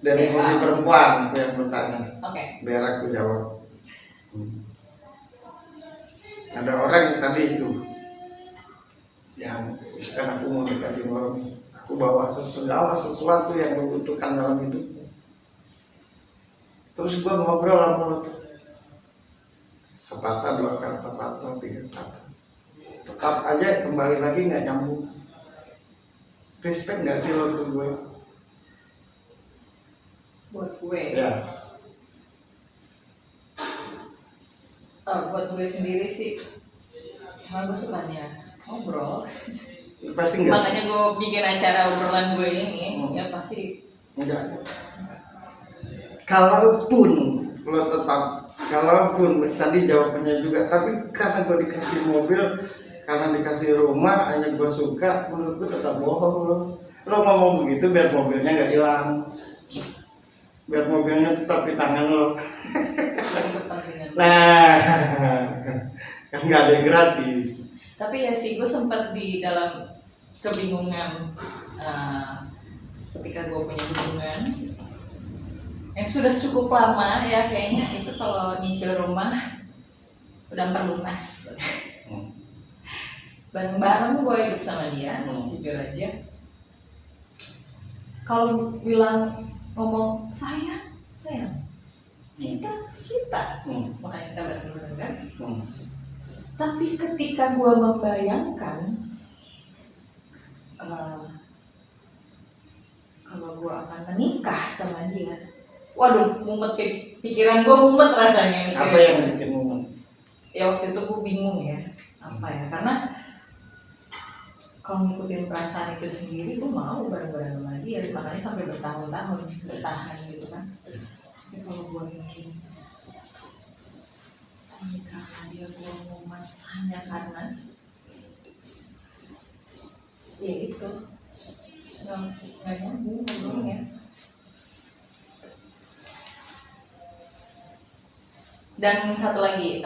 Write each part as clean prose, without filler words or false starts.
Dari sisi perempuan aku yang bertanya. Oke. Biar aku jawab. Ada orang tadi itu yang misalkan aku mau dekati orang, aku bawa segala sesuatu yang dibutuhkan dalam hidup. Terus gua ngobrol sama lo tuh, sepatah, dua kata, patah, tiga kata, tetap aja kembali lagi nggak nyambung. Respect nggak sih lo ke gue? Buat gue. Ya. Buat gue sendiri sih, emang gue sukanya ngobrol. Pasti enggak. Makanya gue bikin acara obrolan gue ini, ya pasti enggak. Kalaupun lo tetap, kalaupun tadi jawabannya juga, tapi karena gue dikasih mobil, karena dikasih rumah, hanya gue suka, menurut gue tetap bohong lo. Lo ngomong begitu biar mobilnya nggak hilang, biar mobilnya tetap di tangan lo. Nah, kan nggak ada yang gratis. Tapi ya sih, gue sempat di dalam kebingungan ketika gue punya hubungan yang sudah cukup lama ya, kayaknya itu kalau nyicil rumah udah perlunas. Bareng-bareng gue hidup sama dia, jujur aja. Kalau bilang ngomong sayang, cinta, makanya kita bareng-bareng kan. Tapi ketika gue membayangkan kalau gue akan menikah sama dia, waduh, mumet, pikiran gue mumet rasanya. Apa yang bikin mumet? Ya waktu itu gue bingung ya, apa ya, karena kalau ngikutin perasaan itu sendiri, gue mau bareng-bareng sama dia, makanya sampai bertahun-tahun bertahan gitu kan. Tapi kalau gue mikir menikah sama dia, gue mumet hanya karena ya itu nggak nyambung ngobrolnya. Dan satu lagi,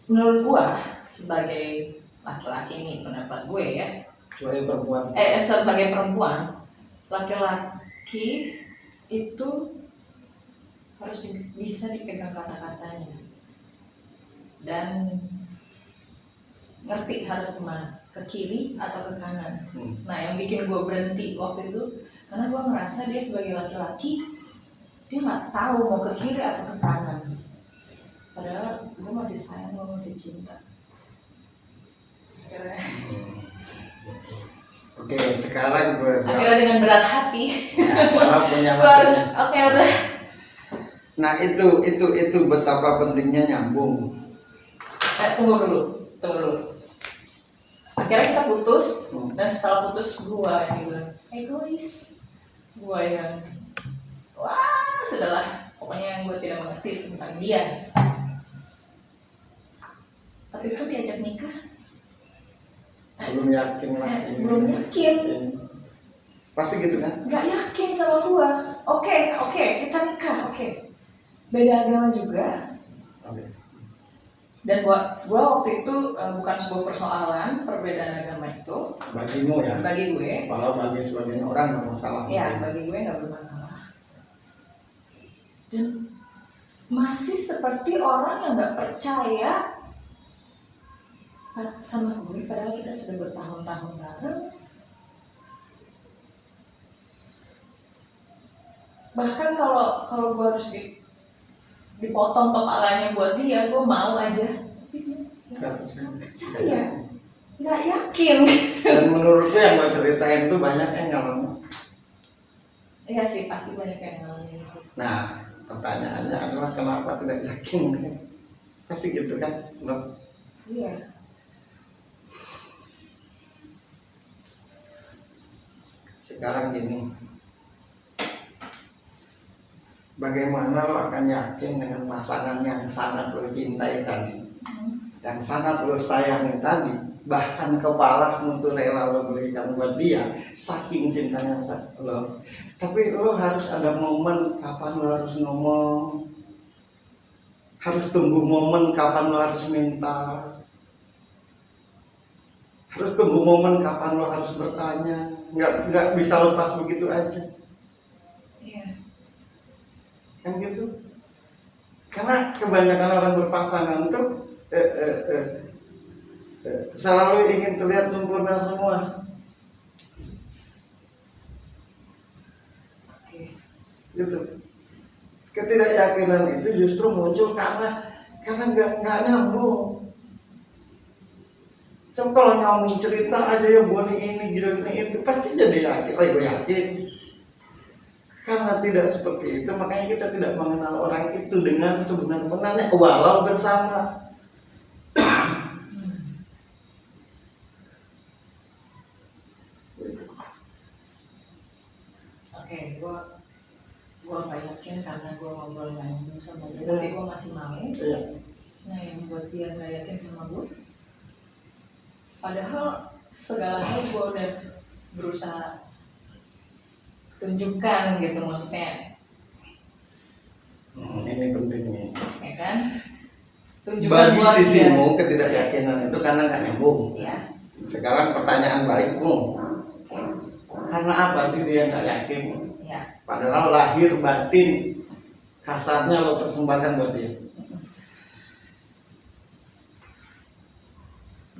menurut gue sebagai laki-laki, ini pendapat gue ya, sebagai perempuan, laki-laki itu harus bisa dipegang kata-katanya dan ngerti harus kemana, ke kiri atau ke kanan. Nah, yang bikin gue berhenti waktu itu karena gue ngerasa dia sebagai laki-laki, dia nggak tahu mau ke kiri atau ke kanan. Padahal gue masih sayang, gue masih cinta. Oke, sekarang gue akhirnya dengan berat hati punya gue harus udah. Nah itu betapa pentingnya nyambung. Tunggu dulu. Akhirnya kita putus, dan setelah putus gue yang bilang egois, gue yang wah sudahlah, pokoknya gue tidak mengerti tentang dia. Tapi itu diajak nikah belum yakin lah. Belum yakin. Pasti gitu kan? Nggak yakin sama gue. Oke, kita nikah. Oke. Beda agama juga. Dan gua waktu itu bukan sebuah persoalan perbedaan agama itu. Bagimu ya? Bagi gue. Kalau bagi sebagian orang nggak masalah. Ya, bagi gue nggak bermasalah. Dan masih seperti orang yang nggak percaya sama gue, padahal kita sudah bertahun-tahun bareng. Bahkan kalau gue harus dipotong kepalanya buat dia, gue mau aja. Tapi dia nggak percaya, nggak yakin. Dan menurut gue yang gue ceritain tuh banyak yang ngalamin. Iya sih, pasti banyak yang ngalamin itu. Nah, pertanyaannya adalah kenapa tidak yakin? Pasti gitu kan? Iya. sekarang gini, bagaimana lo akan yakin dengan pasangan yang sangat lo cintai tadi, yang sangat lo sayangi tadi, bahkan kepala untuk rela lo berikan buat dia, saking cintanya lo. Tapi lo harus ada momen kapan lo harus ngomong, harus tunggu momen kapan lo harus minta, harus tunggu momen kapan lo harus bertanya. Nggak bisa lepas begitu aja. Iya. Kan gitu. Karena kebanyakan orang berpasangan tuh selalu ingin terlihat sempurna semua. Oke. Gitu. Ketidakyakinan itu justru muncul karena nggak nyambung. So, kalau nyambung cerita aja ya boleh ini gitu itu pasti jadi yakin. Oh gue yakin. Karena tidak seperti itu makanya kita tidak mengenal orang itu dengan sebenar-benarnya walau bersama. Oke, gua nggak yakin karena gua ngobrol nyambung sama dia, tapi gua masih mau. Iya. Nah, yang buat dia nggak yakin sama gua, padahal segala hal gua udah berusaha tunjukkan gitu, maksudnya, Ini penting nih. ya kan? Tunjukkan Bagi buat sisimu ketidakyakinan itu karena nggak nyambung. dia. Ya. Sekarang pertanyaan balikmu, karena apa sih dia nggak yakin? Ya. Padahal lahir batin kasarnya lo persembahkan buat dia.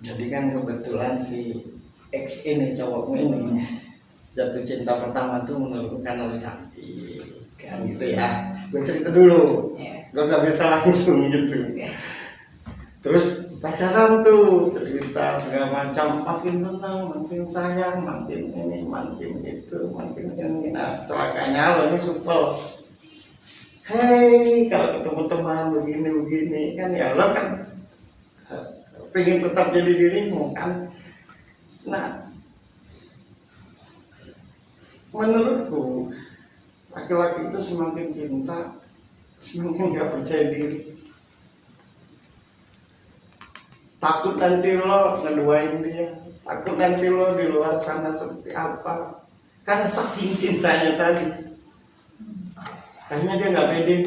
Jadi kan kebetulan si X ini cowokmu ini jatuh cinta pertama tuh menurutku karena lo cantik kan gitu ya. Gue cerita dulu, Ya. gue nggak bisa langsung gitu. Ya. Terus pacaran tuh cerita segala macam, makin tenang, makin sayang, makin ini, makin itu, makin ini. Nah celakanya lo ini supel. Hei kalau ketemu teman begini kan ya lo kan pengen tetap jadi dirimu kan. Nah menurutku laki-laki itu semakin cinta semakin gak percaya diri. Takut nanti lo ngeduain dia, takut nanti lo di luar sana seperti apa, karena saking cintanya tadi. Akhirnya dia nggak pede.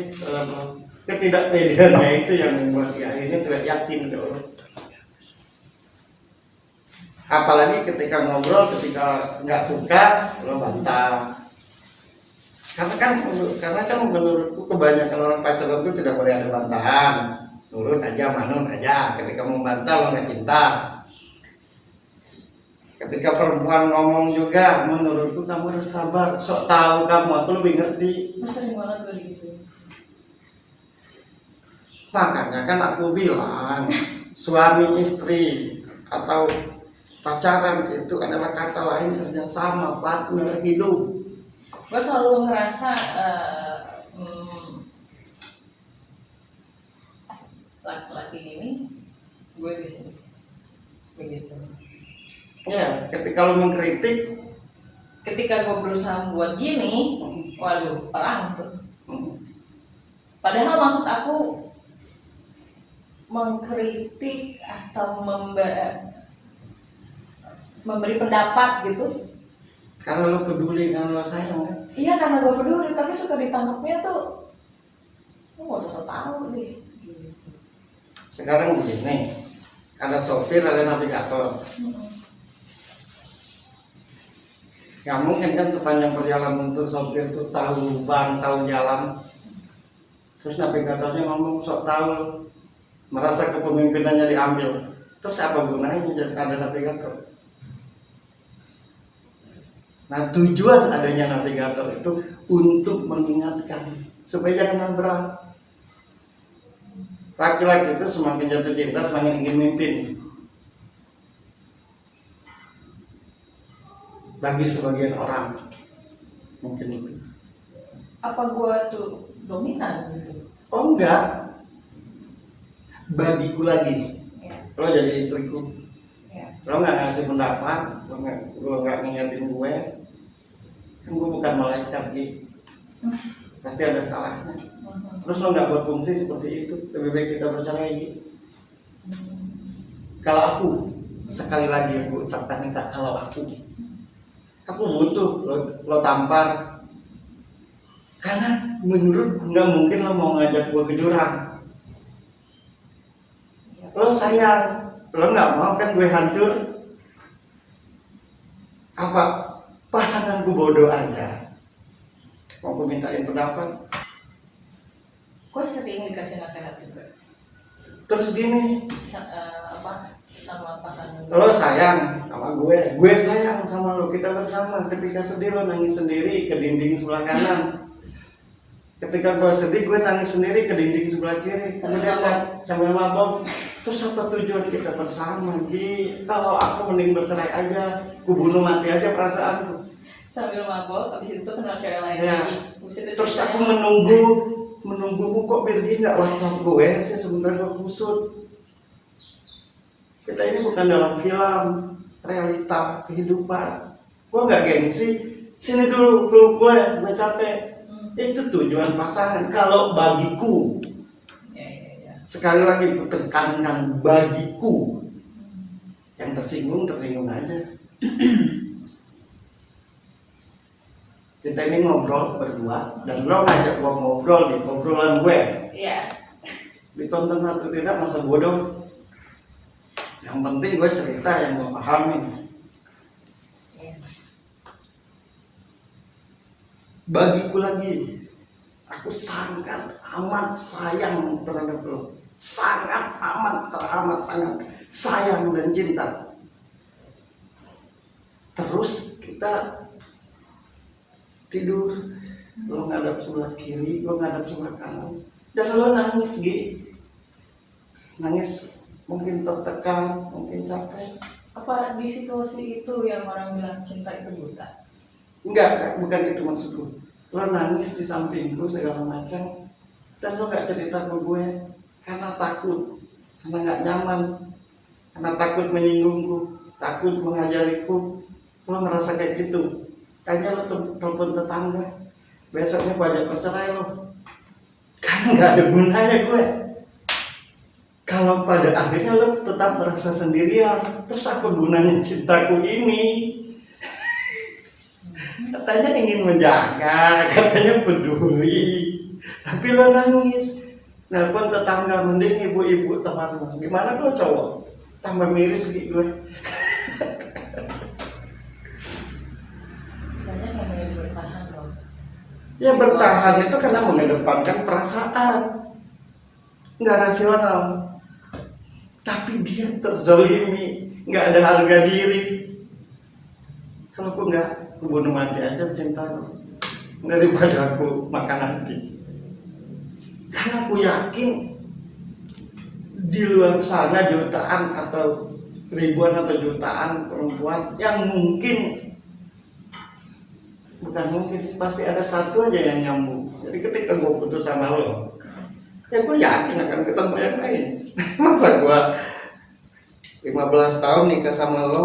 Ketidakpedeannya itu yang membuat dia akhirnya tidak yakin ke lo. Apalagi ketika ngobrol, ketika nggak suka lo bantah. Karena kan menurutku kebanyakan orang pacaran itu tidak boleh ada bantahan. Nurut aja, manut aja. Ketika membantah lo nggak cinta. Ketika perempuan ngomong juga, menurutku kamu harus sabar. Sok tahu kamu, aku lebih ngerti. Sering banget gue gitu. Makanya kan aku bilang suami istri atau pacaran itu adalah kata lain kerjasama, partner hidup. Gue selalu ngerasa laki-laki ini gue di sini begitu. Ya, ketika lo mengkritik, Ketika gue berusaha buat gini, waduh perang tuh. Padahal maksud aku mengkritik atau memberi pendapat gitu. karena lo peduli, karena lo sayang kan. Iya karena gue peduli, tapi suka ditangkapnya tuh lu gak usah so tau deh. Sekarang begini, ada sopir, ada navigator. Gak mungkin kan sepanjang perjalanan untuk sopir tuh tahu ban, tahu jalan. Terus navigatornya ngomong sok tahu, merasa kepemimpinannya diambil. Terus apa gunanya jadi ada navigator? Nah tujuan adanya navigator itu untuk mengingatkan supaya jangan nabrak. Laki-laki itu semakin jatuh cinta semakin ingin mimpin. Bagi sebagian orang mungkin itu. Apa gua tuh dominan gitu? Oh enggak. Bagiku lagi. Ya, Lo jadi istriku. ya. Lo nggak ngasih pendapat, lo nggak ngingetin gue. Kan gue bukan malaikat Gi, pasti ada salahnya. Terus lo nggak berfungsi seperti itu, lebih baik kita bercerai Gi. Kalau aku, sekali lagi aku ucapkan ini, kalau aku butuh lo tampar, karena menurutku nggak mungkin lo mau ngajak gue ke jurang. Lo sayang, lo nggak mau kan gue hancur. Apa pasanganku bodoh aja mau gue mintain pendapat? Gue sering dikasih nasihat juga. Terus gini, Sama pasangan lo sayang sama gue sayang sama lo, kita bersama. Ketika sedih lo nangis sendiri ke dinding sebelah kanan, ketika gue sedih gue nangis sendiri ke dinding sebelah kiri, kemudian sambil mabok. Terus apa tujuan kita bersama Gi? Kalau aku mending bercerai aja, ku bunuh mati aja perasaanku. sambil mabok, abis itu kenal cewek lain Ya. lagi. Terus aku menunggumu kok Birgi nggak WhatsApp gue sih, sebentar gue kusut. Kita ini bukan dalam film, realita kehidupan. Gue nggak gengsi, sini dulu peluk gue capek. Itu tujuan pasangan. Kalau bagiku, Ya. sekali lagi aku tekankan, bagiku, yang tersinggung aja. Kita ini ngobrol berdua, dan lo ngajak gue ngobrol di obrolan gue. Iya. Ditonton atau tidak masa bodoh. Yang penting gue cerita yang gue pahamin. Iya. Bagiku lagi, aku sangat amat sayang terhadap lo. Sangat amat teramat sangat sayang dan cinta. Terus kita tidur, lo ngadap sebelah kiri, gue ngadap sebelah kanan, dan lo nangis Gi. Nangis mungkin tertekan, mungkin capek. Apa di situasi itu yang orang bilang cinta itu buta? Enggak, bukan itu maksudku. Lo nangis di sampingku segala macam, dan lo nggak cerita ke gue karena takut, karena nggak nyaman, karena takut menyinggungku, takut mengajariku. Lo ngerasa kayak gitu. Kayaknya lo telepon tetangga, besoknya gue ajak bercerai lo. Kan nggak ada gunanya gue. Kalau pada akhirnya lo tetap merasa sendirian, terus apa gunanya cintaku ini? Katanya ingin menjaga, katanya peduli, tapi lo nangis. Nelpon tetangga, mending ibu-ibu temanmu. Gimana lo cowok? Tambah miris gitu gue. Banyak yang milih bertahan loh. Ya bertahan itu karena mengedepankan perasaan, nggak rasional. Tapi dia terzalimi, nggak ada harga diri. Kalau aku nggak, aku bunuh mati aja cintaku daripada aku makan hati. Karena aku yakin di luar sana jutaan atau ribuan atau jutaan perempuan yang mungkin, bukan mungkin, pasti ada satu aja yang nyambung. Jadi ketika gue putus sama lo, ya gue yakin akan ketemu yang lain. Masa gue 15 tahun nikah sama lo,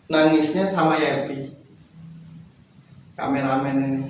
nangisnya sama Yepi, kameramen ini.